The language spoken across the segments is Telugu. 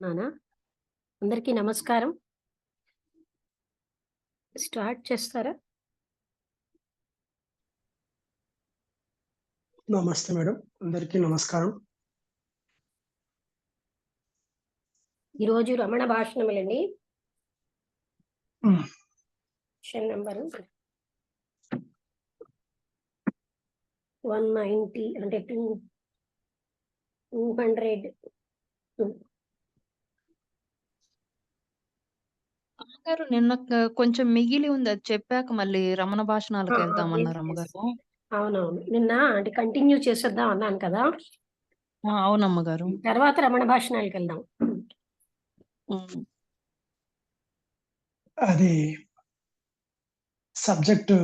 నానా అందరికీ నమస్కారం. స్టార్ట్ చేస్తారా? నమస్తే మేడం, అందరికీ నమస్కారం. ఈరోజు రమణ భాషణములండి. హ్మ్. సెషన్ నంబరు 190 అంటే 200. అమ్మగారు నిన్న కొంచెం మిగిలి ఉంది. అది చెప్పాక మళ్ళీ రమణ భాషణాలకెళ్తామన్నారు అమ్మగారు. అవునవును. నిన్న అంటే కంటిన్యూ చేసేద్దాం అన్నాను కదా! అవునమ్మగారు. తర్వాత రమణ భాషణాలకెళ్దాం. హ్మ్. అది subject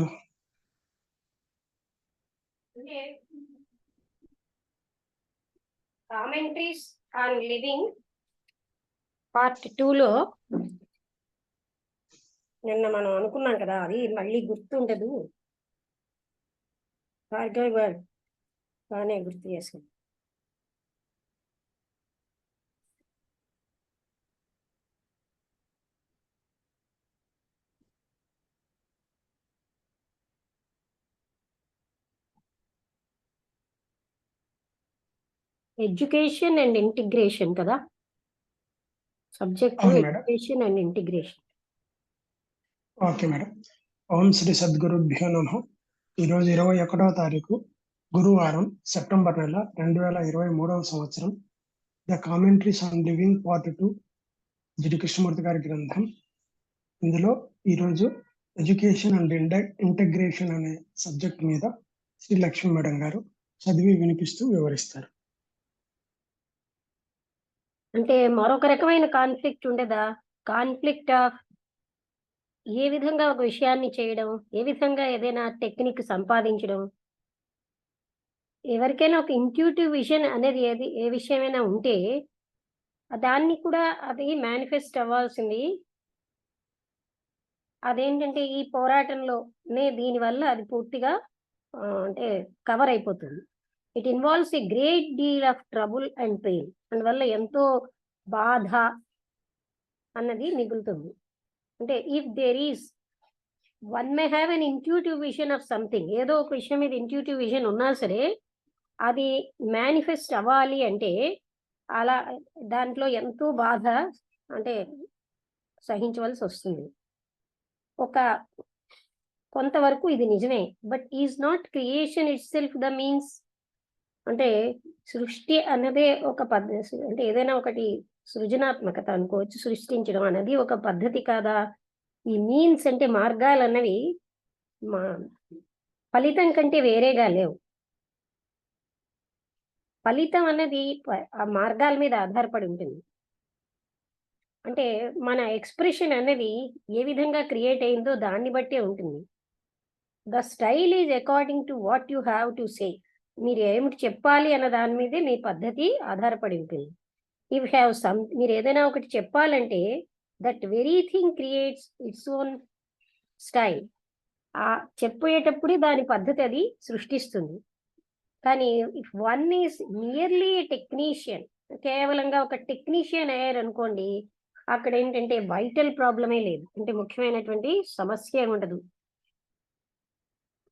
commentaries on living part 2లో నిన్న మనం అనుకున్నాం కదా, అది మళ్ళీ గుర్తుండదు. బాగానే గుర్తు చేశాను. ఎడ్యుకేషన్ అండ్ ఇంటిగ్రేషన్ కదా సబ్జెక్ట్. అవును madam. Education and integration. Okay madam. ఓం శ్రీ సద్గురుభ్యో నమః. ఈరోజు 21వ తారీఖు గురువారం, సెప్టెంబర్ నెల 2023వ సంవత్సరం. The commentaries on living part 2 GD Krishnamurti గారి గ్రంథం. ఇందులో ఈరోజు ఎడ్యుకేషన్ అండ్ ఇంటగ్రేషన్ అనే సబ్జెక్ట్ మీద శ్రీ లక్ష్మీ మేడం గారు చదివి వినిపిస్తూ వివరిస్తారు. అంటే మరొక రకమైన కాన్ఫ్లిక్ట్ ఉండదా? కాన్ఫ్లిక్ట్ ఆఫ్ ఏ విధంగా ఒక విషయాన్ని చేయడం, ఏ విధంగా ఏదైనా టెక్నిక్ సంపాదించడం. ఎవరికైనా ఒక ఇంట్యూటివ్ విజన్ అనేది ఏ విషయమైనా ఉంటే దాన్ని కూడా అది మేనిఫెస్ట్ అవ్వాల్సింది. అదేంటంటే ఈ పోరాటంలోనే దీనివల్ల అది పూర్తిగా అంటే కవర్ అయిపోతుంది. It involves a great deal of trouble and pain. అందువల్ల ఎంతో బాధ అన్నది మిగులుతుంది. అంటే if there is one may have an intuitive vision of something, ఏదో ఒక విషయం మీద ఇంట్యూటివ్ విజన్ ఉన్నా సరే అది మేనిఫెస్ట్ అవ్వాలి అంటే అలా దాంట్లో ఎంతో బాధ అంటే సహించవలసి వస్తుంది. ఒక కొంతవరకు ఇది నిజమే. But is not creation it self the means. అంటే సృష్టి అన్నదే ఒక పద్ధతి. అంటే ఏదైనా ఒకటి సృజనాత్మకత అనుకోవచ్చు. సృష్టించడం అనేది ఒక పద్ధతి కాదా? ఈ మీన్స్ అంటే మార్గాలు అన్నవి మా ఫలితం కంటే వేరేగా లేవు. ఫలితం అన్నది ఆ మార్గాల మీద ఆధారపడి ఉంటుంది. అంటే మన ఎక్స్ప్రెషన్ అనేది ఏ విధంగా క్రియేట్ అయిందో దాన్ని బట్టే ఉంటుంది. The style is according to what you have to say. మీరు ఏమిటి చెప్పాలి అన్న దాని మీదే మీ పద్ధతి ఆధారపడి ఉంటుంది. ఇఫ్ హ్యావ్ సమ్, మీరు ఏదైనా ఒకటి చెప్పాలంటే that very thing creates its own style. ఆ చెప్పేటప్పుడు దాని పద్ధతి అది సృష్టిస్తుంది. కానీ if one is nearly technician, కేవలంగా ఒక టెక్నీషియన్ అయ్యారనుకోండి, అక్కడ ఏంటంటే వైటల్ ప్రాబ్లమే లేదు. అంటే ముఖ్యమైనటువంటి సమస్య ఉండదు.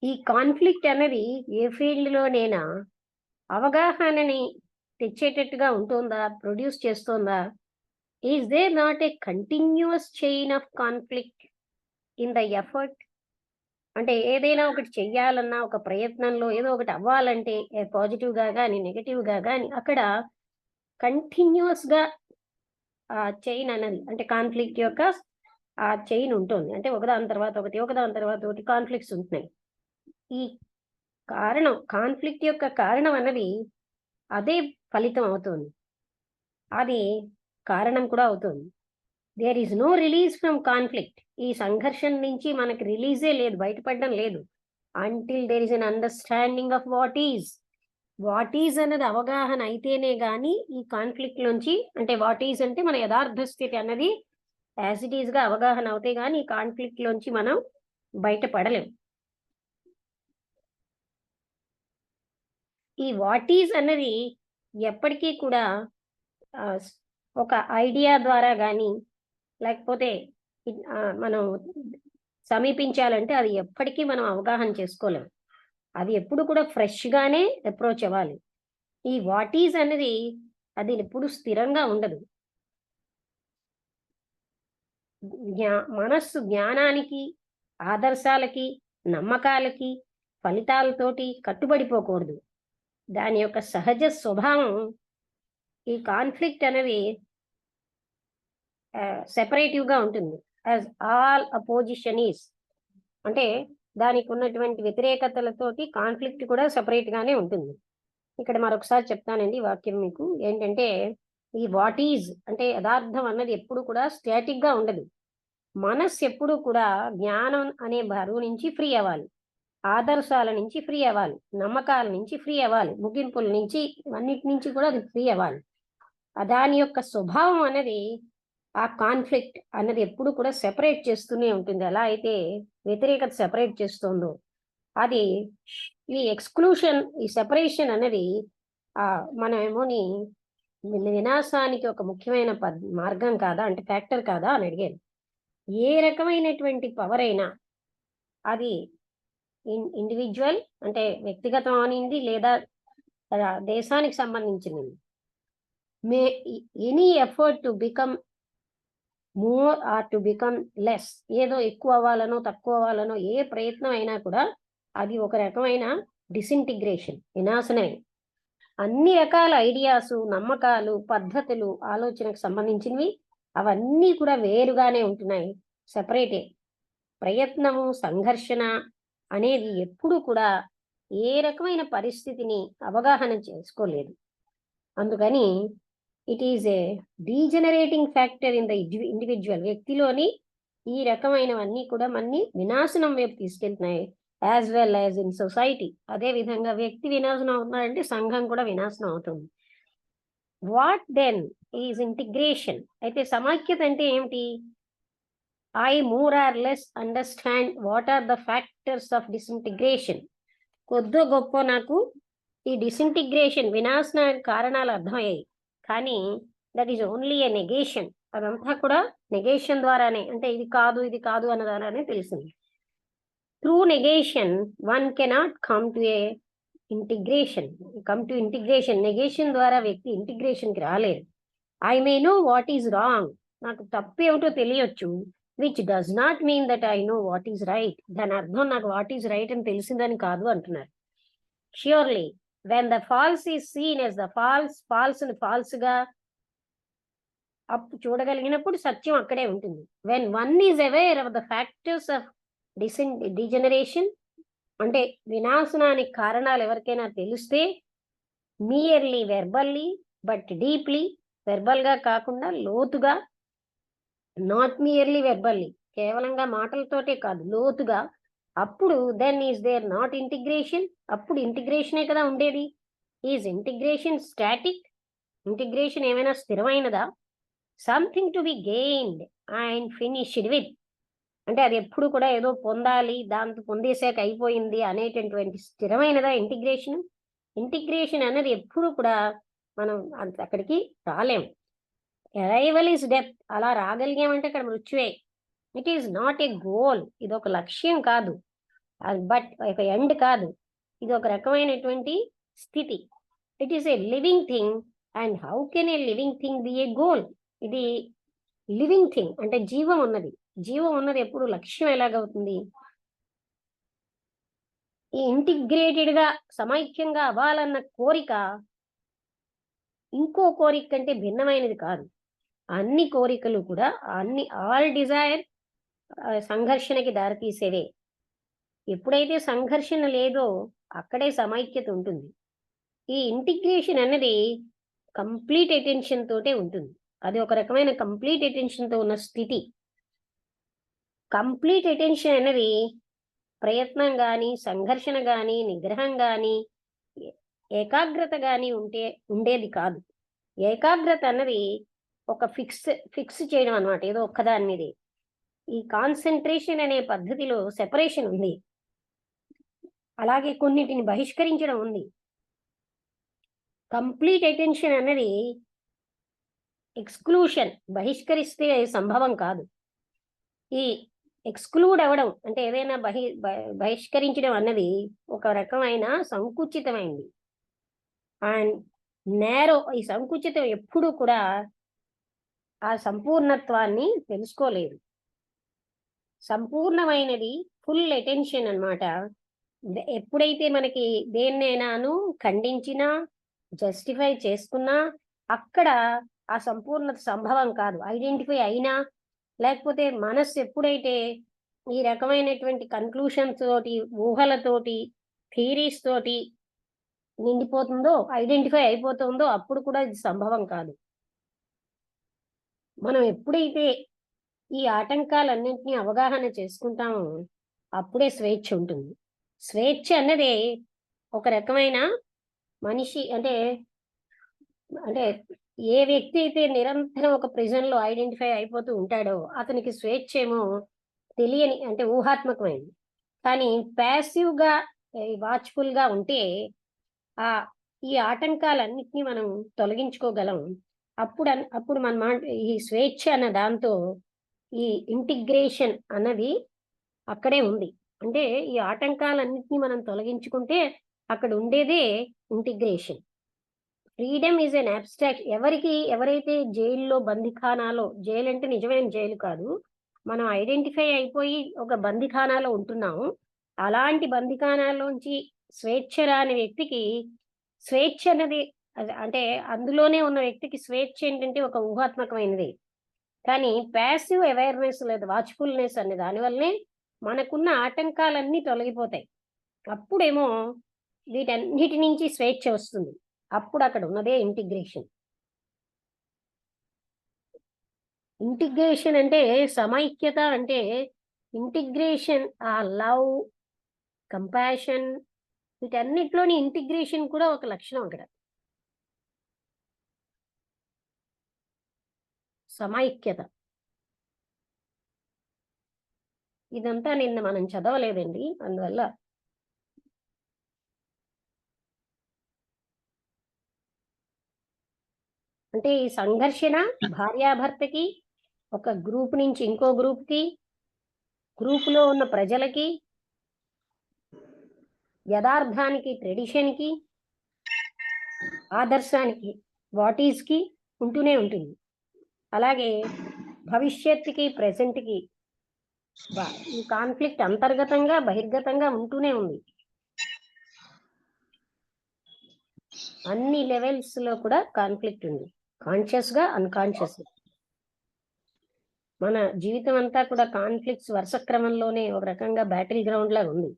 ఈ కాన్ఫ్లిక్ట్ అనేది ఏ ఫీల్డ్లోనైనా అవగాహనని తెచ్చేటట్టుగా ఉంటుందా, ప్రొడ్యూస్ చేస్తుందా? Is there not a continuous chain of conflict in the effort? అంటే ఏదైనా ఒకటి చెయ్యాలన్నా ఒక ప్రయత్నంలో ఏదో ఒకటి అవ్వాలంటే పాజిటివ్గా కానీ నెగటివ్గా కానీ అక్కడ కంటిన్యూస్గా ఆ చైన్ అన్నది, అంటే కాన్ఫ్లిక్ట్ యొక్క ఆ చైన్ ఉంటుంది. అంటే ఒకదాని తర్వాత ఒకటి, ఒకదాని తర్వాత ఒకటి కాన్ఫ్లిక్ట్స్ ఉంటున్నాయి. ఈ కారణం, కాన్ఫ్లిక్ట్ యొక్క కారణం అన్నది అదే ఫలితం అవుతుంది. అది కారణం కూడా అవుతుంది. There is no release from conflict. ఈ సంఘర్షణ నుంచి మనకి రిలీజే లేదు, బయటపడడం లేదు. Until there is an understanding of what is. What is అన్నది అవగాహన అయితేనే కానీ ఈ కాన్ఫ్లిక్ట్ నుంచి, అంటే వాట్ ఈజ్ అంటే మన యథార్థ స్థితి అన్నది యాజ్ ఇట్ ఈస్గా అవగాహన అవుతే కానీ ఈ కాన్ఫ్లిక్ట్ లోంచి మనం బయటపడలేం. ఈ వాట్ ఈజ్ అన్నది ఎప్పటికీ కూడా ఒక ఐడియా ద్వారా కానీ లేకపోతే మనం సమీపించాలంటే అది ఎప్పటికీ మనం అవగాహన చేసుకోలేం. అది ఎప్పుడు కూడా ఫ్రెష్గానే అప్రోచ్ అవ్వాలి. ఈ వాట్ ఈజ్ అనేది అది ఎప్పుడు స్థిరంగా ఉండదు. మనస్సు జ్ఞానానికి, ఆదర్శాలకి, నమ్మకాలకి, ఫలితాలతోటి కట్టుబడిపోకూడదు. దాని యొక్క సహజ స్వభావం ఈ కాన్ఫ్లిక్ట్ అనేది సెపరేటివ్గా ఉంటుంది. యాజ్ ఆల్ అపోజిషన్ ఈస్, అంటే దానికి ఉన్నటువంటి వ్యతిరేకతలతోటి కాన్ఫ్లిక్ట్ కూడా సెపరేట్గానే ఉంటుంది. ఇక్కడ మరొకసారి చెప్తానండి వాక్యం మీకు. ఏంటంటే ఈ వాట్ ఈజ్ అంటే యథార్థం అన్నది ఎప్పుడు కూడా స్టాటిక్గా ఉండదు. మనస్సు ఎప్పుడు కూడా జ్ఞానం అనే బరువు నుంచి ఫ్రీ అవ్వాలి, ఆదర్శాల నుంచి ఫ్రీ అవ్వాలి, నమ్మకాల నుంచి ఫ్రీ అవ్వాలి, ముగింపుల నుంచి, అన్నిటి నుంచి కూడా అది ఫ్రీ అవ్వాలి. దాని యొక్క స్వభావం అనేది ఆ కాన్ఫ్లిక్ట్ అన్నది ఎప్పుడు కూడా సెపరేట్ చేస్తూనే ఉంటుంది. ఎలా అయితే వ్యతిరేకత సెపరేట్ చేస్తుందో అది ఈ ఎక్స్క్లూషన్, ఈ సెపరేషన్ అనేది మన ఏమోని వినాశానికి ఒక ముఖ్యమైన మార్గం కాదా అంటే ఫ్యాక్టర్ కాదా అని అడిగారు. ఏ రకమైనటువంటి పవర్ అయినా అది ఇండివిజువల్ అంటే వ్యక్తిగతం అనింది లేదా దేశానికి సంబంధించింది, మే any effort to become more or to become less, ఏదో ఎక్కువ అవ్వాలనో తక్కువ అవ్వాలనో ఏ ప్రయత్నం అయినా కూడా అది ఒక రకమైన డిసింటిగ్రేషన్, వినాశనమే. అన్ని రకాల ఐడియాసు, నమ్మకాలు, పద్ధతులు, ఆలోచనకు సంబంధించినవి అవన్నీ కూడా వేరుగానే ఉంటున్నాయి, సెపరేటే. ప్రయత్నము, సంఘర్షణ అనేది ఎప్పుడు కూడా ఏ రకమైన పరిస్థితిని అవగాహన చేసుకోలేదు. అందుకని it is a degenerating factor in the individual. వ్యక్తిలోని ఈ రకమైనవన్నీ కూడా మన్ని వినాశనం వైపు తీసుకెళ్తున్నాయి, as well as in society. అదే విధంగా వ్యక్తి వినాశనం అవుతున్నాడంటే సంఘం కూడా వినాశనం అవుతుంది. What then is integration? అయితే సమైక్యత అంటే ఏమిటి? I more or less understand what are the factors of disintegration. కొద్దో గొప్ప నాకు ఈ డిసింటిగ్రేషన్, వినాశనానికి కారణాలు అర్థమయ్యాయి, కానీ that is only a negation. అదంతా కూడా నెగేషన్ ద్వారానే, అంటే ఇది కాదు ఇది కాదు అన్న ద్వారానే తెలిసింది. Through negation one cannot come to integration. Negation ద్వారా వ్యక్తి ఇంటిగ్రేషన్కి రాలేదు. I may know what is wrong, నాకు తప్పు ఏమిటో తెలియచ్చు, which does not mean that I know what is right. దాని అర్థం నాకు వాట్ ఈజ్ రైట్ అని తెలిసిందని కాదు అంటున్నారు. Surely when the false is seen as the ఫాల్స్ని ఫాల్స్గా చూడగలిగినప్పుడు సత్యం అక్కడే ఉంటుంది. When one is aware of the factors of degeneration, అంటే వినాశనానికి కారణాలు ఎవరికైనా తెలిస్తే, మియర్లీ వెర్బల్లీ బట్ డీప్లీ, వెర్బల్గా కాకుండా లోతుగా, నాట్ మియర్లీ వెర్బల్లీ కేవలంగా మాటలతోటే కాదు లోతుగా, అప్పుడు then is there not integration. అప్పుడు ఇంటిగ్రేషనే కదా ఉండేది. Is integration static? ఇంటిగ్రేషన్ ఏమైనా స్థిరమైనదా? Something to be gained and finished with, అంటే అది ఎప్పుడు కూడా ఏదో పొందాలి, దాంతో పొందేసాక అయిపోయింది అనేటటువంటి స్థిరమైనదా ఇంటిగ్రేషన్? ఇంటిగ్రేషన్ అనేది ఎప్పుడు కూడా మనం అక్కడికి రాలేము. అరైవల్ ఈజ్ డెత్, అలా రాగలిగామంటే అక్కడ మృత్యువే. It is not a goal, ఇది ఒక లక్ష్యం కాదు, బట్ ఒక ఎండ్ కాదు, ఇది ఒక రకమైనటువంటి స్థితి. It is a living thing, and how can a living thing be a goal? ఇది లివింగ్ థింగ్ అంటే జీవం ఉన్నది. జీవం ఉన్నది ఎప్పుడు లక్ష్యం ఎలాగవుతుంది? ఈ ఇంటిగ్రేటెడ్గా సమైక్యంగా అవ్వాలన్న కోరిక ఇంకో కోరిక కంటే భిన్నమైనది కాదు. అన్ని కోరికలు కూడా ఆల్ డిజైర్ సంఘర్షణకి దారితీసేవే. ఎప్పుడైతే సంఘర్షణ లేదో అక్కడే సమైక్యత ఉంటుంది. ఈ ఇంటిగ్రేషన్ అనేది కంప్లీట్ అటెన్షన్ తోటే ఉంటుంది. అది ఒక రకమైన కంప్లీట్ అటెన్షన్తో ఉన్న స్థితి. కంప్లీట్ అటెన్షన్ అనేది ప్రయత్నం కానీ, సంఘర్షణ కానీ, నిగ్రహం కానీ, ఏకాగ్రత కానీ ఉండేది కాదు. ఏకాగ్రత అన్నది ఒక ఫిక్స్ చేయడం అన్నమాట, ఏదో ఒక్కదాని మీదే. ఈ కాన్సన్ట్రేషన్ అనే పద్ధతిలో సెపరేషన్ ఉంది, అలాగే కొన్నిటిని బహిష్కరించడం ఉంది. కంప్లీట్ అటెన్షన్ అన్నది ఎక్స్క్లూషన్, బహిష్కరిస్తే సంభవం కాదు. ఈ ఎక్స్క్లూడ్ అవ్వడం అంటే ఏదైనా బహిష్కరించడం అన్నది ఒక రకమైన సంకుచితమైంది. అండ్ నేరో, ఈ సంకుచితం ఎప్పుడు కూడా ఆ సంపూర్ణత్వాన్ని తెలుసుకోలేదు. సంపూర్ణమైనది ఫుల్ అటెన్షన్ అన్నమాట. ఎప్పుడైతే మనకి దేన్నైనాను ఖండించినా జస్టిఫై చేసుకున్నా అక్కడ ఆ సంపూర్ణత సంభవం కాదు. ఐడెంటిఫై అయినా లేకపోతే మనస్సు ఎప్పుడైతే ఈ రకమైనటువంటి కన్క్లూషన్స్ తోటి, ఊహలతోటి, థియరీస్ తోటి నిండిపోతుందో, ఐడెంటిఫై అయిపోతుందో అప్పుడు కూడా ఇది సంభవం కాదు. మనం ఎప్పుడైతే ఈ ఆటంకాలన్నింటినీ అవగాహన చేసుకుంటామో అప్పుడే స్వేచ్ఛ ఉంటుంది. స్వేచ్ఛ అన్నది ఒక రకమైన మనిషి అంటే అంటే ఏ వ్యక్తి అయితే నిరంతరం ఒక ప్రిజన్ లో ఐడెంటిఫై అయిపోతూ ఉంటాడో అతనికి స్వేచ్ఛ ఏమో తెలియని అంటే ఊహాత్మకమైంది. కానీ ప్యాసివ్ గా వాచ్ఫుల్ గా ఉంటే ఆ ఈ ఆటంకాలన్నిటినీ మనం తొలగించుకోగలం. అప్పుడు మన ఈ స్వేచ్ఛ అన్న దాంతో ఈ ఇంటిగ్రేషన్ అన్నది అక్కడే ఉంది. అంటే ఈ ఆటంకాలన్నిటినీ మనం తొలగించుకుంటే అక్కడ ఉండేదే integration. Freedom is an abstract. ఎవరైతే జైల్లో బందిఖానాలో, జైలు అంటే నిజమైన జైలు కాదు, మనం ఐడెంటిఫై అయిపోయి ఒక బందిఖానాలో ఉంటున్నాము, అలాంటి బందిఖానాల్లోంచి స్వేచ్ఛ రాని వ్యక్తికి స్వేచ్ఛ అన్నది అంటే అందులోనే ఉన్న వ్యక్తికి స్వేచ్ఛ ఏంటంటే ఒక ఊహాత్మకమైనది. కానీ ప్యాసివ్ అవేర్నెస్ లేదా వాచ్ఫుల్నెస్ అనే దానివల్లనే మనకున్న ఆటంకాలన్నీ తొలగిపోతాయి. అప్పుడేమో వీటన్నిటి నుంచి స్వేచ్ఛ వస్తుంది. అప్పుడు అక్కడ ఉన్నదే ఇంటిగ్రేషన్. ఇంటిగ్రేషన్ అంటే సమైక్యత, అంటే ఇంటిగ్రేషన్ ఆ లవ్, కంపాషన్, వీటన్నిటిలోని ఇంటిగ్రేషన్ కూడా ఒక లక్షణం అక్కడ. సమైక్యత ఇదంతా నిన్న మనం చదవలేదండి, అందువల్ల అంటే ఈ సంఘర్షణ భార్యాభర్తకి, ఒక గ్రూప్ నుంచి ఇంకో గ్రూప్కి, గ్రూపులో ఉన్న ప్రజలకి, యథార్థానికి, ట్రెడిషన్కి, ఆదర్శానికి, వాటీస్కి ఉంటూనే ఉంటుంది. అలాగే భవిష్యత్తుకి, ప్రెసెంట్కి ఈ కాన్ఫ్లిక్ట్ అంతర్గతంగా బహిర్గతంగా ఉంటూనే ఉంది. అన్ని లెవెల్స్ లో కూడా కాన్ఫ్లిక్ట్ ఉంది, కాన్షియస్ గా, అన్కాన్షియస్. మన జీవితం అంతా కూడా కాన్ఫ్లిక్ట్స్ వరుస క్రమంలోనే ఒక రకంగా బ్యాటిల్ గ్రౌండ్ లాగా ఉంది.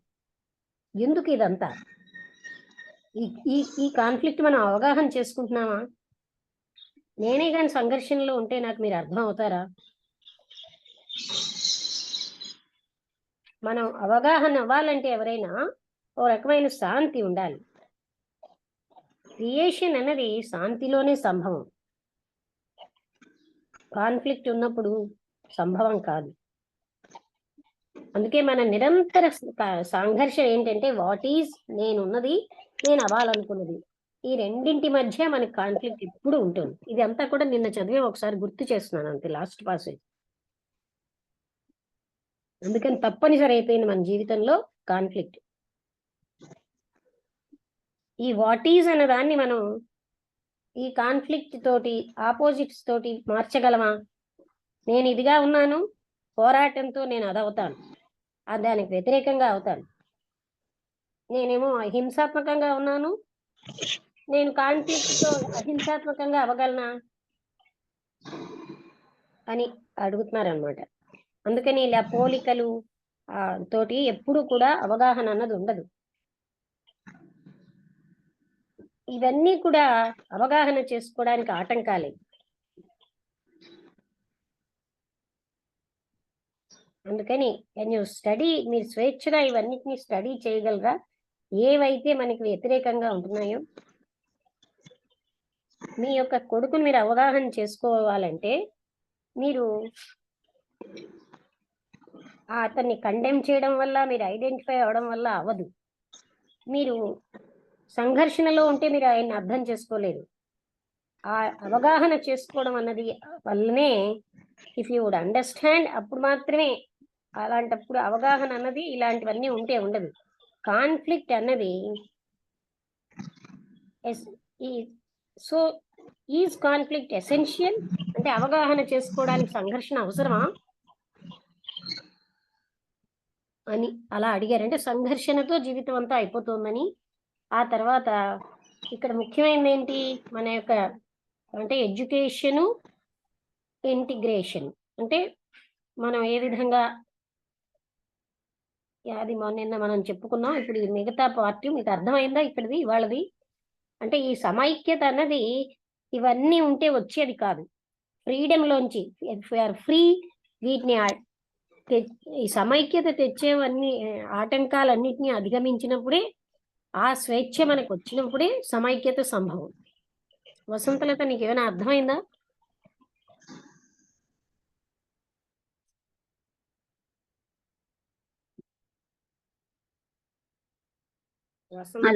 ఎందుకు ఇదంతా? ఈ కాన్ఫ్లిక్ట్ మనం అవగాహన చేసుకుంటున్నామా? నేనే కానీ సంఘర్షణలో ఉంటే నాకు మీరు అర్థం అవుతారా? మనం అవగాహన అవ్వాలంటే ఎవరైనా ఓ రకమైన శాంతి ఉండాలి. క్రియేషన్ అనేది శాంతిలోనే సంభవం. కాన్ఫ్లిక్ట్ ఉన్నప్పుడు సంభవం కాదు. అందుకే మన నిరంతర సంఘర్షణ ఏంటంటే వాట్ ఈజ్, నేనున్నది, నేను అవ్వాలనుకున్నది, ఈ రెండింటి మధ్య మనకి కాన్ఫ్లిక్ట్ ఎప్పుడు ఉంటుంది. ఇది అంతా కూడా నిన్న చదివే ఒకసారి గుర్తు చేస్తున్నాను అంతే, లాస్ట్ పాసేజ్. అందుకని తప్పనిసరి అయిపోయింది మన జీవితంలో కాన్ఫ్లిక్ట్. ఈ వాట్ ఈజ్ అనే దాన్ని మనం ఈ కాన్ఫ్లిక్ట్ తోటి, ఆపోజిట్స్ తోటి మార్చగలమా? నేను ఇదిగా ఉన్నాను, పోరాటంతో నేను అదవుతాను, దానికి వ్యతిరేకంగా అవుతాను. నేనేమో హింసాత్మకంగా ఉన్నాను, నేను కాన్ఫ్లిక్ట్ తో అహింసాత్మకంగా అవ్వగలనా అని అడుగుతున్నారనమాట. అందుకని ఇలా పోలికలు తోటి ఎప్పుడు కూడా అవగాహన అన్నది ఉండదు. ఇవన్నీ కూడా అవగాహన చేసుకోవడానికి ఆటంకాలే. అందుకని స్టడీ, మీరు స్వేచ్ఛగా ఇవన్నిటిని స్టడీ చేయగలరా? ఏవైతే మనకి వ్యతిరేకంగా ఉంటున్నాయో మీ యొక్క కొడుకుని మీరు అవగాహన చేసుకోవాలంటే మీరు అతన్ని కండెమ్ చేయడం వల్ల, మీరు ఐడెంటిఫై అవడం వల్ల అవ్వదు. మీరు సంఘర్షణలో ఉంటే మీరు ఆయన్ని అర్థం చేసుకోలేరు. ఆ అవగాహన చేసుకోవడం అన్నది వల్లనే ఇఫ్ యూ వుడ్ అండర్స్టాండ్, అప్పుడు మాత్రమే. అలాంటప్పుడు అవగాహన అన్నది ఇలాంటివన్నీ ఉంటే ఉండదు. కాన్ఫ్లిక్ట్ అన్నది సో ఈజ్ కాన్ఫ్లిక్ట్ ఎసెన్షియల్ అంటే అవగాహన చేసుకోవడానికి సంఘర్షణ అవసరమా అని అలా అడిగారంటే సంఘర్షణతో జీవితం అంతా అయిపోతుందని. ఆ తర్వాత ఇక్కడ ముఖ్యమైనది ఏంటి, మన యొక్క అంటే ఎడ్యుకేషను, ఇంటిగ్రేషన్. అంటే మనం ఏ విధంగా అది నిన్న మనం చెప్పుకున్నాం. ఇప్పుడు ఈ మిగతా పార్ట్ మీకు అర్థమైందా ఇక్కడిది ఇవాళది? అంటే ఈ సమైక్యత అన్నది ఇవన్నీ ఉంటే వచ్చేది కాదు. ఫ్రీడమ్లోంచి ఫ్రీ వీటిని ఈ సమైక్యత తెచ్చేవన్నీ ఆటంకాలన్నిటినీ అధిగమించినప్పుడే, ఆ స్వేచ్ఛ మనకు వచ్చినప్పుడే సమైక్యత సంభవం. వసంతలత నీకు ఏమైనా అర్థమైందా?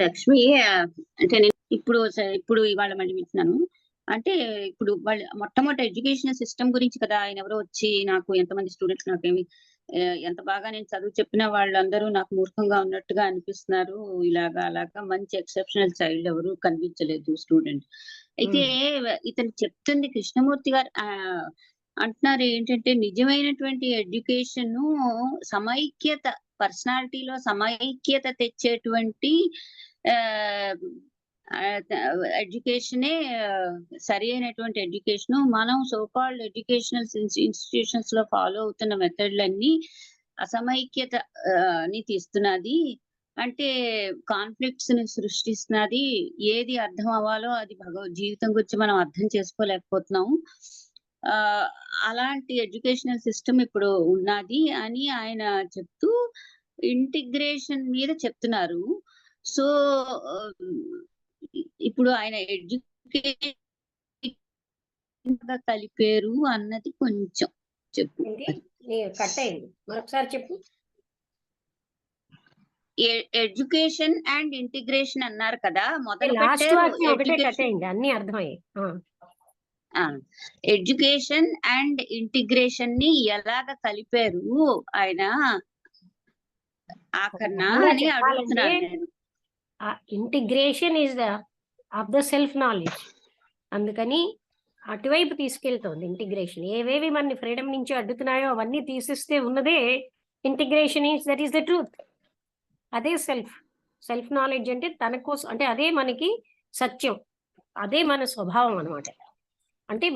లక్ష్మి అంటే నేను ఇప్పుడు ఇవాళ మళ్ళీ వింటున్నాను. అంటే ఇప్పుడు వాళ్ళు మొట్టమొదటి ఎడ్యుకేషన్ సిస్టమ్ గురించి కదా ఆయన ఎవరో వచ్చి నాకు ఎంతమంది స్టూడెంట్స్ నాకేమి ఎంత బాగా నేను చదువు చెప్పిన వాళ్ళందరూ నాకు మూర్ఖంగా ఉన్నట్టుగా అనిపిస్తున్నారు, ఇలాగా అలాగా మంచి ఎక్సెప్షనల్ చైల్డ్ ఎవరు కనిపించలేదు స్టూడెంట్. అయితే ఇతను చెప్తుంది కృష్ణమూర్తి గారు అంటున్నారు ఏంటంటే నిజమైనటువంటి ఎడ్యుకేషన్ సమైక్యత, పర్సనాలిటీలో సమైక్యత తెచ్చేటువంటి ఎడ్యుకేషనే సరి అయినటువంటి ఎడ్యుకేషన్. మనం సోకాల్డ్ ఎడ్యుకేషనల్ ఇన్స్టిట్యూషన్స్ లో ఫాలో అవుతున్న మెథడ్లన్నీ అసమైక్యత ని తీస్తున్నది, అంటే కాన్ఫ్లిక్ట్స్ ని సృష్టిస్తున్నది. ఏది అర్థం అవ్వాలో అది జీవితం గురించి మనం అర్థం చేసుకోలేకపోతున్నాము. అలాంటి ఎడ్యుకేషనల్ సిస్టమ్ ఇప్పుడు ఉన్నది అని ఆయన చెప్తూ ఇంటిగ్రేషన్ మీద చెప్తున్నారు. సో ఇప్పుడు ఆయన ఎడ్యుకేషన్ కలిపారు అన్నది కొంచెం చెప్పు. కట్ అయింది, మరొకసారి చెప్పు. ఎడ్యుకేషన్ అండ్ ఇంటిగ్రేషన్ అన్నారు కదా, మొదలు లాస్ట్ వాక్యం ఒకటే కట్ అయింది, అన్ని అర్థమయ్యాయి. ఎడ్యుకేషన్ అండ్ ఇంటిగ్రేషన్ ని ఎలాగ కలిపారు ఆయన ఆఖరణ అని అడుగుతున్నాను నేను. Integration is of the self knowledge, అందుకని అటువైపు తీసుకెళ్తుంది ఇంటిగ్రేషన్. ఏవేవి మన ఫ్రీడమ్ నుంచి అడ్డుతున్నాయో అవన్నీ తీసిస్తే ఉన్నదే integration. That is the truth. అదే సెల్ఫ్ నాలెడ్జ్ అంటే తన కోసం, అంటే అదే మనకి సత్యం, అదే మన స్వభావం అనమాట. అంటే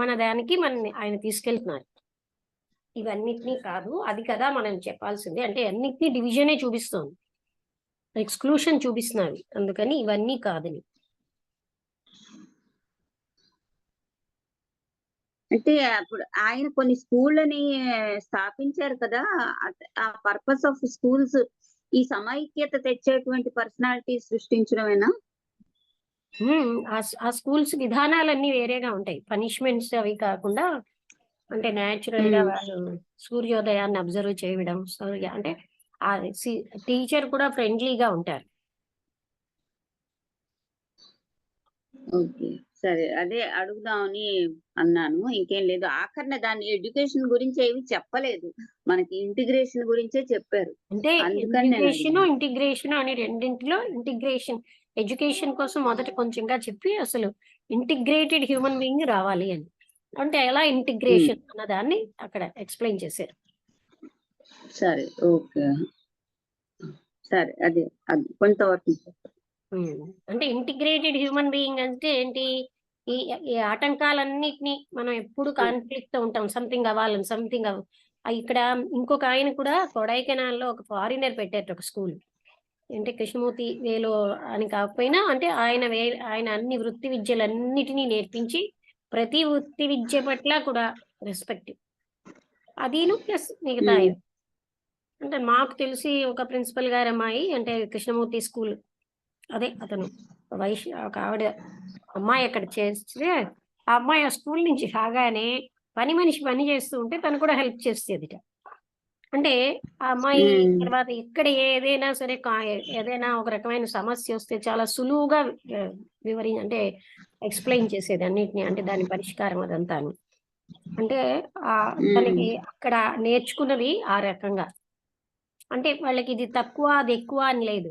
మన దానికి మనని ఆయన తీసుకెళ్తున్నారు. ఇవన్నిటినీ కాదు, అది కదా మనం చెప్పాల్సిందే. అంటే అన్నిటినీ డివిజనే చూపిస్తోంది, ఎక్స్క్లూషన్ చూపిస్తున్నది, అందుకని ఇవన్నీ కాదని. అంటే అప్పుడు ఆయన కొన్ని స్కూళ్ళని స్థాపించారు కదా, ఆ పర్పస్ ఆఫ్ స్కూల్స్ ఈ సమైక్యత తెచ్చేటువంటి పర్సనాలిటీ సృష్టించడమేనా? ఆ స్కూల్స్ విధానాలన్నీ వేరేగా ఉంటాయి, పనిష్మెంట్స్ అవి కాకుండా. అంటే న్యాచురల్ గా వాళ్ళు సూర్యోదయాన్ని అబ్జర్వ్ చేయడం, అంటే ఆ టీచర్ కూడా ఫ్రెండ్లీగా ఉంటారు. ఓకే, సరే, అదే అడుగుదామని అన్నాను, ఇంకేం లేదు. ఆఖరణ దాన్ని ఎడ్యుకేషన్ గురించి ఏమి చెప్పలేదు, మనకి ఇంటిగ్రేషన్ గురించే చెప్పారు. అంటే ఇంటిగ్రేషన్ అని రెండింటిలో ఇంటిగ్రేషన్ ఎడ్యుకేషన్ కోసం మొదట కొంచెంగా చెప్పి అసలు ఇంటిగ్రేటెడ్ హ్యూమన్ బీయింగ్ రావాలి అని, అంటే ఎలా ఇంటిగ్రేషన్ అన్న దాన్ని అక్కడ ఎక్స్ప్లెయిన్ చేశారు. సరే, ఓకే, సరే, అదే కొంతవరకు. అంటే ఇంటిగ్రేటెడ్ హ్యూమన్ బీయింగ్ అంటే ఏంటి, ఈ ఆటంకాలన్నిటినీ మనం ఎప్పుడు కాన్ఫ్లిక్ట్ తో ఉంటాం, సంథింగ్ అవ్వాలని సంథింగ్ ఇక్కడ ఇంకొక ఆయన కూడా కొడైకెనాల్లో ఒక ఫారినర్ పెట్టారు ఒక స్కూల్. అంటే కృష్ణమూర్తి వేలో అని కాకపోయినా, అంటే ఆయన అన్ని వృత్తి విద్యలన్నిటినీ నేర్పించి ప్రతి వృత్తి విద్య పట్ల కూడా రెస్పెక్ట్ అదీను ప్లస్ మిగతా. అంటే మాకు తెలిసి ఒక ప్రిన్సిపల్ గారి అమ్మాయి, అంటే కృష్ణమూర్తి స్కూల్ అదే అతను ఒక ఆవిడ అమ్మాయి అక్కడ చేస్తే, ఆ అమ్మాయి ఆ స్కూల్ నుంచి రాగానే పని మనిషి పని చేస్తూ ఉంటే తను కూడా హెల్ప్ చేసేదిట. అంటే ఆ అమ్మాయి ఉమ్, తర్వాత ఇక్కడ ఏదైనా సరే ఏదైనా ఒక రకమైన సమస్య వస్తే చాలా సులువుగా అంటే ఎక్స్ప్లెయిన్ చేసేది అన్నిటిని, అంటే దాని పరిష్కారం అదంతాను. అంటే తనకి అక్కడ నేర్చుకున్నది ఆ రకంగా. అంటే వాళ్ళకి ఇది తక్కువ అది ఎక్కువ అని లేదు.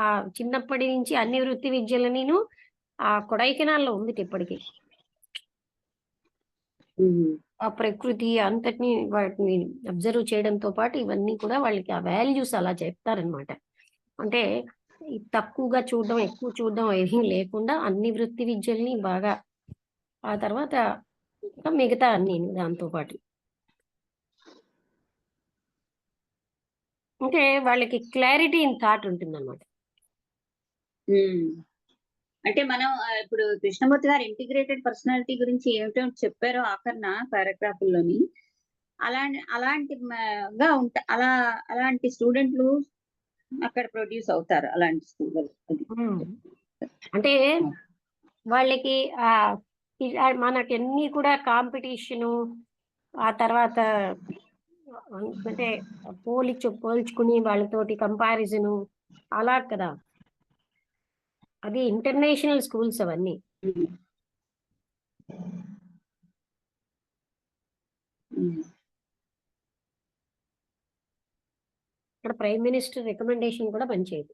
ఆ చిన్నప్పటి నుంచి అన్ని వృత్తి విద్యలనీను ఆ కొడైకెనాల్లో ఉంది ఇప్పటికి. ఉమ్, ఆ ప్రకృతి అంతటిని వాటిని అబ్జర్వ్ చేయడంతో పాటు ఇవన్నీ కూడా వాళ్ళకి ఆ వాల్యూస్ అలా చెప్తారనమాట. అంటే ఈ తక్కువగా చూడడం ఎక్కువ చూడడం ఏమీ లేకుండా అన్ని వృత్తి విద్యల్ని బాగా, ఆ తర్వాత ఇంకా మిగతా అన్ని దాంతో పాటు. అంటే వాళ్ళకి క్లారిటీ ఇన్ థాట్ ఉంటుందన్నమాట. ఉమ్. అంటే మనం ఇప్పుడు కృష్ణమూర్తి గారు ఇంటిగ్రేటెడ్ పర్సనాలిటీ గురించి ఏమిటో చెప్పారో ఆఖరణ పారాగ్రాఫ్లోని, అలాంటి స్టూడెంట్లు అక్కడ ప్రొడ్యూస్ అవుతారు, అలాంటి స్టూడెంట్. అంటే వాళ్ళకి మనకన్నీ కూడా కాంపిటీషను, ఆ తర్వాత అంటే పోల్చుకుని వాళ్ళతోటి కంపారిజను అలా కదా. అది ఇంటర్నేషనల్ స్కూల్స్ అవన్నీ. ఇక్కడ ప్రైమ్ మినిస్టర్ రికమెండేషన్ కూడా పనిచేయదు.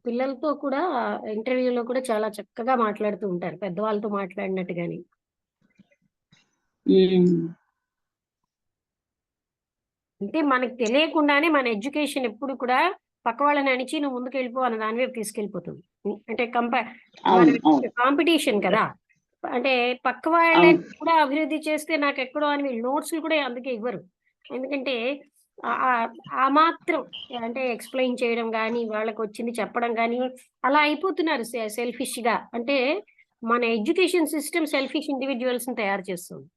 పిల్లలతో కూడా ఇంటర్వ్యూలో కూడా చాలా చక్కగా మాట్లాడుతూ ఉంటారు, పెద్దవాళ్ళతో మాట్లాడినట్టుగాని. అంటే మనకు తెలియకుండానే మన ఎడ్యుకేషన్ ఎప్పుడు కూడా పక్క వాళ్ళని అణిచి నువ్వు ముందుకు వెళ్ళిపో అన్న దాని వైపు తీసుకెళ్ళిపోతుంది. అంటే కాంపిటీషన్ కదా. అంటే పక్క వాళ్ళని కూడా అభివృద్ధి చేస్తే నాకు ఎక్కడో అని వీళ్ళు నోట్స్లు కూడా అందుకే ఇవ్వరు. ఎందుకంటే ఆ మాత్రం అంటే ఎక్స్ప్లెయిన్ చేయడం కానీ, వాళ్ళకి వచ్చింది చెప్పడం కానీ అలా అయిపోతున్నారు సెల్ఫిష్ గా. అంటే మన ఎడ్యుకేషన్ సిస్టమ్ సెల్ఫిష్ ఇండివిజువల్స్ ని తయారు చేస్తుంది.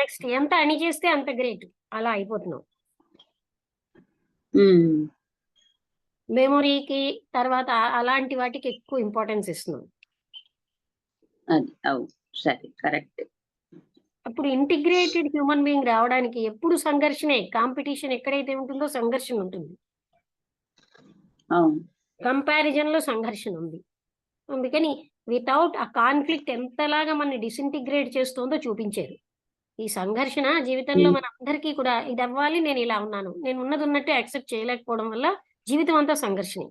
నెక్స్ట్ ఎంత అని చేస్తే అంత గ్రేట్, అలా అయిపోతున్నాం. మెమొరీకి తర్వాత అలాంటి వాటికి ఎక్కువ ఇంపార్టెన్స్ ఇస్తున్నాం. సరే, కరెక్ట్. అప్పుడు ఇంటిగ్రేటెడ్ హ్యూమన్ బీయింగ్ రావడానికి ఎప్పుడు సంఘర్షణే. కాంపిటీషన్ ఎక్కడైతే ఉంటుందో సంఘర్షణ ఉంటుంది, కంపారిజన్ లో సంఘర్షణ ఉంది. అందుకని వితౌట్ ఆ కాన్ఫ్లిక్ట్ ఎంతలాగా మన డిసింటిగ్రేట్ చేస్తుందో చూపించారు. ఈ సంఘర్షణ జీవితంలో మన అందరికీ కూడా ఇది అవ్వాలి, నేను ఇలా ఉన్నాను, నేను ఉన్నది ఉన్నట్టు యాక్సెప్ట్ చేయలేకపోవడం వల్ల జీవితం అంతా సంఘర్షణే.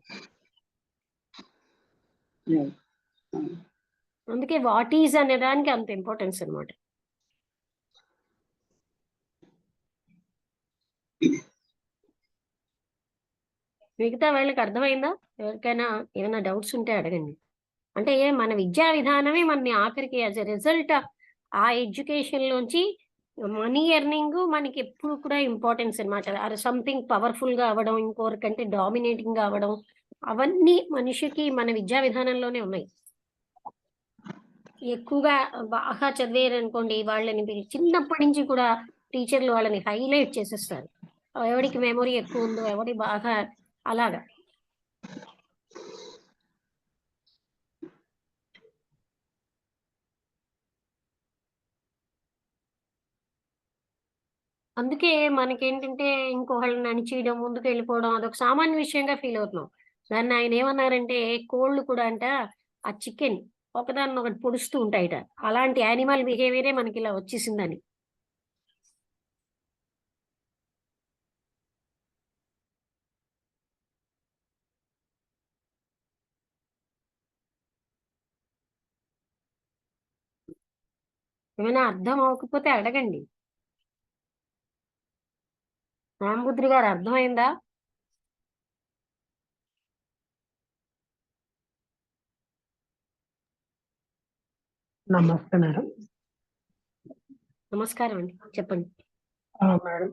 అందుకే వాట్ ఈజ్ అనే దానికి అంత ఇంపార్టెన్స్ అన్నమాట. మిగతా వాళ్ళకి అర్థమైందా? ఎవరికైనా ఏమైనా డౌట్స్ ఉంటే అడగండి. అంటే మన విద్యా విధానమే మనని ఆఖరికి యాజ్ ఎ రిజల్ట్ ఆ ఎడ్యుకేషన్ లోంచి మనీ ఎర్నింగ్ మనకి ఎప్పుడు కూడా ఇంపార్టెన్స్ అనమాట. అది సంథింగ్ పవర్ఫుల్ గా అవ్వడం, ఇంకొకరికంటే డామినేటింగ్ గా అవ్వడం, అవన్నీ మనిషికి మన విద్యా విధానంలోనే ఉన్నాయి. ఎక్కువగా బాగా చదివారు అనుకోండి, వాళ్ళని చిన్నప్పటి నుంచి కూడా టీచర్లు వాళ్ళని హైలైట్ చేసేస్తారు. ఎవరికి మెమొరీ ఎక్కువ ఉందో, ఎవరి బాగా అలాగా. అందుకే మనకేంటంటే ఇంకొకళ్ళని అణిచేయడం, ముందుకు వెళ్ళిపోవడం అదొక సామాన్య విషయంగా ఫీల్ అవుతున్నాం. దాన్ని ఆయన ఏమన్నారంటే, కోళ్ళు కూడా అంట ఆ చికెన్ ఒకదాన్ని ఒకటి పొడుస్తూ ఉంటాయట. అలాంటి యానిమల్ బిహేవియరే మనకి ఇలా వచ్చేసిందని. ఏమైనా అర్థం అవ్వకపోతే అడగండి. రామబుద్రి గారు అర్థమైందా? నమస్తే మేడం. నమస్కారం అండి, చెప్పండి. మేడం,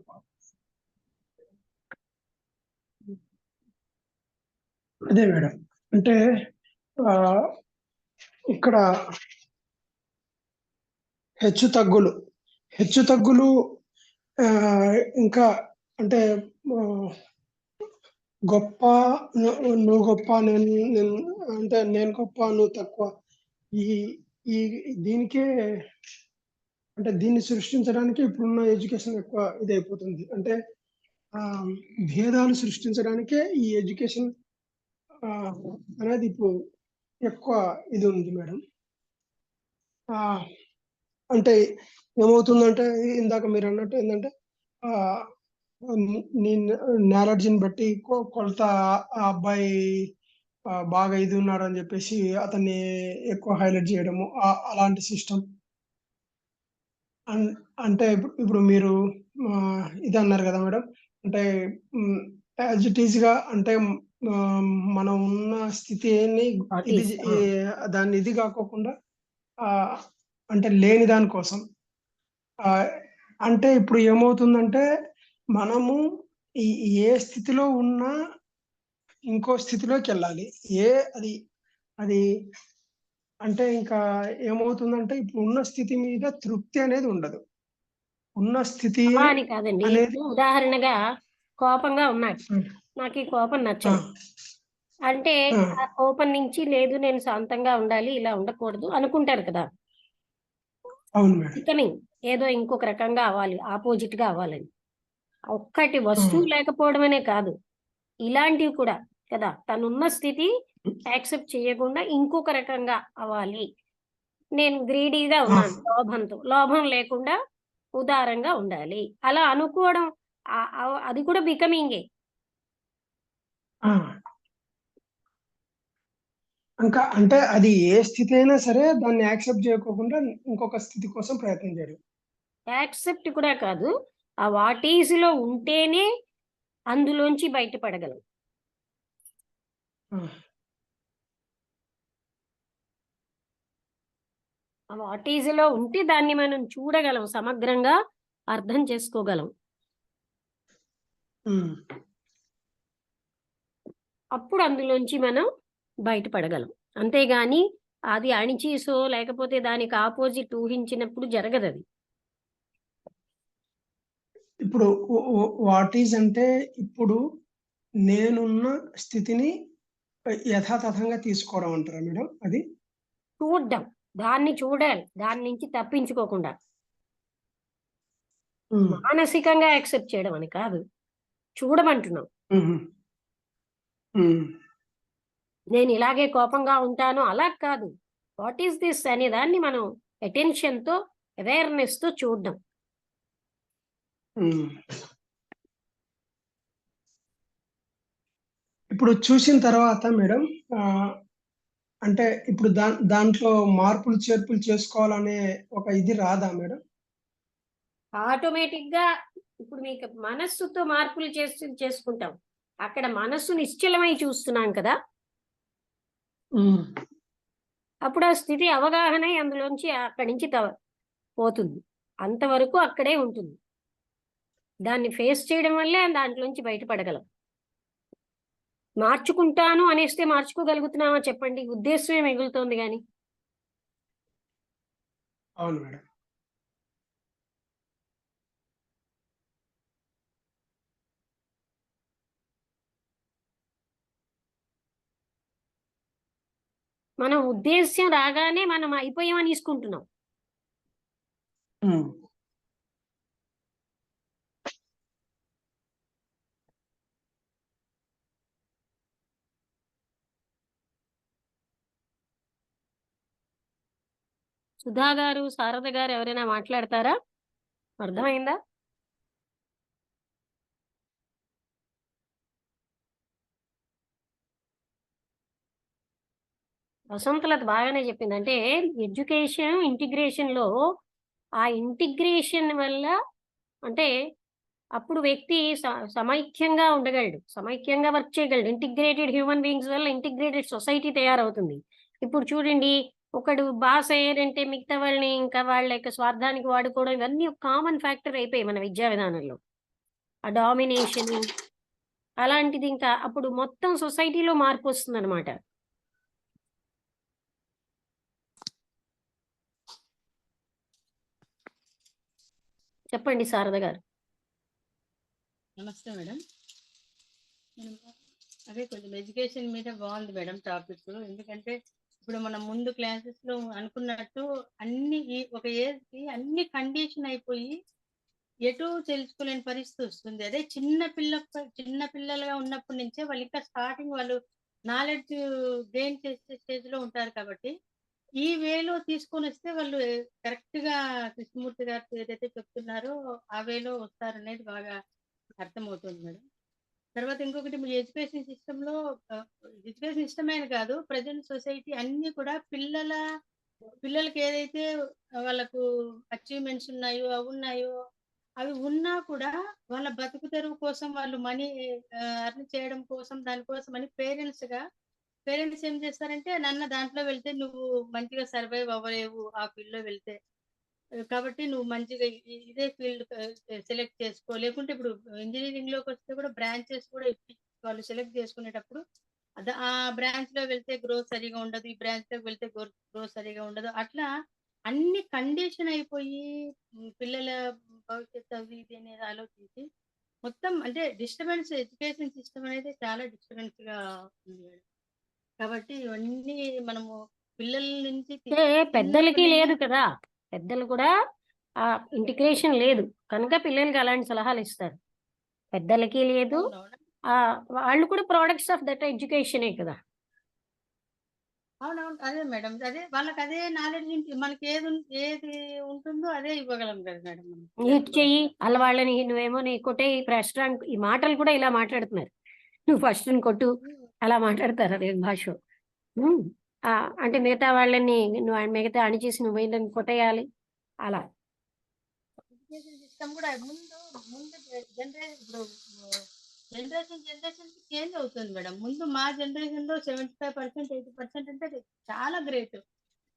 అదే మేడం, అంటే ఇక్కడ హెచ్చు తగ్గులు ఇంకా అంటే గొప్ప, నువ్వు గొప్ప, నేను అంటే నేను గొప్ప, నువ్వు తక్కువ, ఈ ఈ దీనికే అంటే దీన్ని సృష్టించడానికి ఇప్పుడున్న ఎడ్యుకేషన్ ఎక్కువ ఇదైపోతుంది. అంటే భేదాలు సృష్టించడానికే ఈ ఎడ్యుకేషన్ అనేది ఇప్పుడు ఎక్కువ ఇది ఉంది మేడం. అంటే ఏమవుతుందంటే ఇందాక మీరు అన్నట్టు ఏంటంటే నాలెడ్జ్ని బట్టి కొలత ఆ అబ్బాయి బాగా ఇది ఉన్నాడు అని చెప్పేసి అతన్ని ఎక్కువ హైలైట్ చేయడము అలాంటి సిస్టమ్. అంటే ఇప్పుడు మీరు ఇది అన్నారు కదా మేడం, అంటే యాజ్ ఇట్ ఈజ్ గా అంటే మనం ఉన్న స్థితిని ఇది దాన్ని ఇది కాకోకుండా అంటే లేని దానికోసం అంటే ఇప్పుడు ఏమవుతుందంటే మనము ఏ స్థితిలో ఉన్నా ఇంకో స్థితిలోకి వెళ్ళాలి. అది అంటే ఇంకా ఏమవుతుందంటే ఇప్పుడు ఉన్న స్థితి మీద తృప్తి అనేది ఉండదు. ఉన్న స్థితి అని కాదండి. అనేది ఉదాహరణగా కోపంగా ఉన్నాడు, నాకు ఈ కోపం నచ్చదు అంటే ఆ కోపం నుంచి లేదు నేను శాంతంగా ఉండాలి, ఇలా ఉండకూడదు అనుకుంటారు కదా. అవును మేడం. బికమింగ్ ఏదో ఇంకొక రకంగా అవ్వాలి, ఆపోజిట్ గా అవ్వాలని. ఒక్కటి వస్తువు లేకపోవడం అనే కాదు, ఇలాంటివి కూడా కదా. తనున్న స్థితి యాక్సెప్ట్ చేయకుండా ఇంకొక రకంగా అవ్వాలి. నేను గ్రీడీగా ఉన్నాను, లోభం లేకుండా ఉదారంగా ఉండాలి, అలా అనుకోవడం అది కూడా బికమింగే. ఇంకా అంటే అది ఏ స్థితి అయినా సరే దాన్ని యాక్సెప్ట్ చేయకోకుండా ఇంకొక స్థితి కోసం ప్రయత్నం చేయడం. యాక్సెప్ట్ కూడా కాదు, ఆ వాట్ ఈజ్ లో ఉంటేనే అందులోంచి బయటపడగలం. ఆ వాట్ ఈజ్ లో ఉంటే దాన్ని మనం చూడగలం, సమగ్రంగా అర్థం చేసుకోగలం. అప్పుడు అందులోంచి మనం బయటపడగలం. అంతేగాని అది అణిచేసో లేకపోతే దానికి ఆపోజిట్ ఊహించినప్పుడు జరగదు అది. ఇప్పుడు వాట్ ఈజ్ అంటే ఇప్పుడు నేనున్న స్థితిని యథాతథంగా తీసుకోవడం అంటారా మేడం? అది చూడ్డం, దాన్ని చూడాలి, దాని నుంచి తప్పించుకోకుండా. మానసికంగా యాక్సెప్ట్ చేయడం అని కాదు, చూడమంటున్నాం. నేను ఇలాగే కోపంగా ఉంటాను అలా కాదు, వాట్ ఈస్ దిస్ అనే దాన్ని మనం అటెన్షన్ తో అవేర్నెస్ తో చూడడం. ఇప్పుడు చూసిన తర్వాత మేడం అంటే ఇప్పుడు దాంట్లో మార్పులు చేర్పులు చేసుకోవాలనే ఒక ఇది రాదా మేడం? ఆటోమేటిక్ గా ఇప్పుడు మీకు మనస్సుతో మార్పులు చేసుకుంటాం, అక్కడ మనస్సు నిశ్చలమై చూస్తున్నాం కదా. అప్పుడు ఆ స్థితి అవగాహన అందులోంచి అక్కడి నుంచి పోతుంది, అంతవరకు అక్కడే ఉంటుంది. దాన్ని ఫేస్ చేయడం వల్లే దాంట్లోంచి బయటపడగలం. మార్చుకుంటాను అనేస్తే మార్చుకోగలుగుతున్నామా చెప్పండి? ఉద్దేశమే మిగులుతోంది కానీ. అవును మేడం. మనం ఉద్దేశ్యం రాగానే మనం అయిపోయామని తీసుకుంటున్నాం. సుధా గారు, శారద గారు ఎవరైనా మాట్లాడతారా? అర్థమైందా? వసంతలత బాగానే చెప్పింది. అంటే ఎడ్యుకేషన్ ఇంటిగ్రేషన్ లో ఆ ఇంటిగ్రేషన్ వల్ల అంటే అప్పుడు వ్యక్తి సమైక్యంగా ఉండగలడు, సమైక్యంగా వర్క్ చేయగలడు. ఇంటిగ్రేటెడ్ హ్యూమన్ బీయింగ్స్ వల్ల ఇంటిగ్రేటెడ్ సొసైటీ తయారవుతుంది. ఇప్పుడు చూడండి, ఒకడు బాస్ అయ్యారంటే మిగతా వాళ్ళని ఇంకా వాళ్ళ యొక్క స్వార్థానికి వాడుకోవడం, ఇవన్నీ ఒక కామన్ ఫ్యాక్టర్ అయిపోయాయి మన విద్యా విధానంలో. ఆ డామినేషన్ అలాంటిది ఇంకా అప్పుడు మొత్తం సొసైటీలో మార్పు వస్తుంది అనమాట. చెప్పండి శారద గారు. నమస్తే మేడం. అదే కొంచెం ఎడ్యుకేషన్ మీద బాగుంది మేడం టాపిక్. ఎందుకంటే ఇప్పుడు మనం ముందు క్లాసెస్ లో అనుకున్నట్టు అన్ని ఒక ఏజ్ కి అన్ని కండిషన్ అయిపోయి ఎటు తెలుసుకోలేని పరిస్థితి వస్తుంది. అదే చిన్న పిల్లలుగా ఉన్నప్పటి నుంచే వాళ్ళు ఇంకా స్టార్టింగ్ వాళ్ళు నాలెడ్జ్ గెయిన్ చేసే స్టేజ్ లో ఉంటారు కాబట్టి ఈ వేలో తీసుకొని వస్తే వాళ్ళు కరెక్ట్ గా కృష్ణమూర్తి గారు ఏదైతే చెప్తున్నారో ఆ వేలో వస్తారనేది బాగా అర్థమవుతుంది మేడం. తర్వాత ఇంకొకటి మీ ఎడ్యుకేషన్ సిస్టమ్ లో ఎడ్యుకేషన్ సిస్టమ్ అని కాదు, ప్రజెంట్ సొసైటీ అన్ని కూడా పిల్లలకి ఏదైతే వాళ్ళకు అచీవ్మెంట్స్ ఉన్నాయో అవి ఉన్నాయో అవి ఉన్నా కూడా వాళ్ళ బతుకు తెరువు కోసం వాళ్ళు మనీ అర్న్ చేయడం కోసం దానికోసం అని పేరెంట్స్ ఏం చేస్తారంటే నన్న దాంట్లో వెళ్తే నువ్వు మంచిగా సర్వైవ్ అవ్వలేవు ఆ ఫీల్డ్ లో వెళ్తే, కాబట్టి నువ్వు మంచిగా ఇదే ఫీల్డ్ సెలెక్ట్ చేసుకో. లేకుంటే ఇప్పుడు ఇంజనీరింగ్ లోకి వస్తే కూడా బ్రాంచెస్ కూడా వాళ్ళు సెలెక్ట్ చేసుకునేటప్పుడు ఆ బ్రాంచ్ లో వెళ్తే గ్రోత్ సరిగా ఉండదు, ఈ బ్రాంచ్ లోకి వెళ్తే గ్రోత్ సరిగా ఉండదు. అట్లా అన్ని కండిషన్ అయిపోయి పిల్లల భవిష్యత్తు అవి ఇది అనేది ఆలోచించి మొత్తం అంటే డిస్టర్బెన్స్, ఎడ్యుకేషన్ సిస్టమ్ అనేది చాలా డిస్టర్బెన్స్ గా ఉంది. కాబట్టి ఇవన్నీ మనము పిల్లల నుంచి పెద్దలకి లేదు కదా, పెద్దలు కూడా ఆ ఇంటిగ్రేషన్ లేదు కనుక పిల్లలకి అలాంటి సలహాలు ఇస్తారు. పెద్దలకి లేదు, వాళ్ళు కూడా ప్రోడక్ట్స్ ఆఫ్ దట్ ఎడ్యుకేషనే కదా. అవునవును, అదే మేడం, అదే వాళ్ళకి అదే నాలెడ్జ్ మనకి ఏది ఉంటుందో అదే ఇవ్వగలం కదా మేడం. నీకు చెయ్యి అలా వాళ్ళని నువ్వేమో నీ కొట్టే రెస్టారెంట్ ఈ మాటలు కూడా ఇలా మాట్లాడుతున్నారు. నువ్వు ఫస్ట్ కొట్టు అలా మాట్లాడతారు అదే భాష. అంటే మిగతా వాళ్ళని నువ్వు మిగతా అణిచేసి నువ్వు వీళ్ళని కొట్టేయాలి అలా. ఎడ్యుకేషన్ సిస్టమ్ కూడా ముందు జనరేషన్ చేంజ్ అవుతుంది మేడం. ముందు మా జనరేషన్ లో 75% 80% అంటే చాలా గ్రేట్.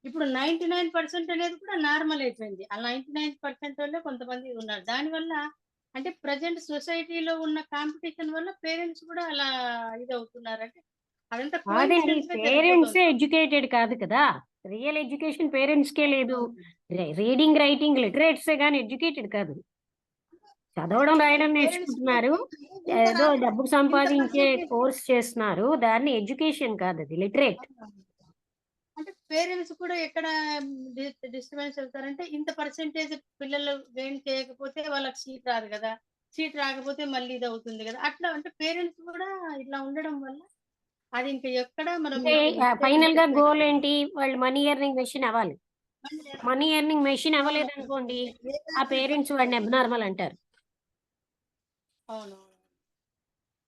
ఇప్పుడు 99% అనేది కూడా నార్మల్ అయిపోయింది. ఆ 99% వల్ల కొంతమంది ఉన్నారు. దానివల్ల అంటే ప్రజెంట్ సొసైటీలో ఉన్న కాంపిటీషన్ వల్ల పేరెంట్స్ కూడా అలా ఇది అవుతున్నారు. అంటే అదంతా పేరెంట్స్ ఎడ్యుకేటెడ్ కాదు కదా, రియల్ ఎడ్యుకేషన్ పేరెంట్స్ కే లేదు. రీడింగ్ రైటింగ్ లిటరేట్సే కానీ ఎడ్యుకేటెడ్ కాదు. చదవడం రాయడం నేర్చుకుంటున్నారు, ఏదో డబ్బు సంపాదించే కోర్స్ చేస్తున్నారు, దాన్ని ఎడ్యుకేషన్ కాదు, అది లిటరేట్. అంటే పేరెంట్స్ కూడా ఎక్కడ డిస్టర్బెన్స్ అవుతారంటే ఇంత పర్సెంటేజ్ పిల్లలు గెయిన్ చేయకపోతే వాళ్ళకి సీట్ రాదు కదా, సీట్ రాకపోతే మళ్ళీ ఇది అవుతుంది కదా, అట్లా అంటే పేరెంట్స్ కూడా ఇట్లా ఉండడం వల్ల అది ఇంకా ఎక్కడ మనం ఫైనల్ గా గోల్ ఏంటి, వాళ్ళు మనీ ఎర్నింగ్ మెషిన్ అవ్వాలి. మనీ ఎర్నింగ్ మెషిన్ అవ్వలేదు అనుకోండి, ఆ పేరెంట్స్ వాడిని అబ్నార్మల్ అంటారు. అవును.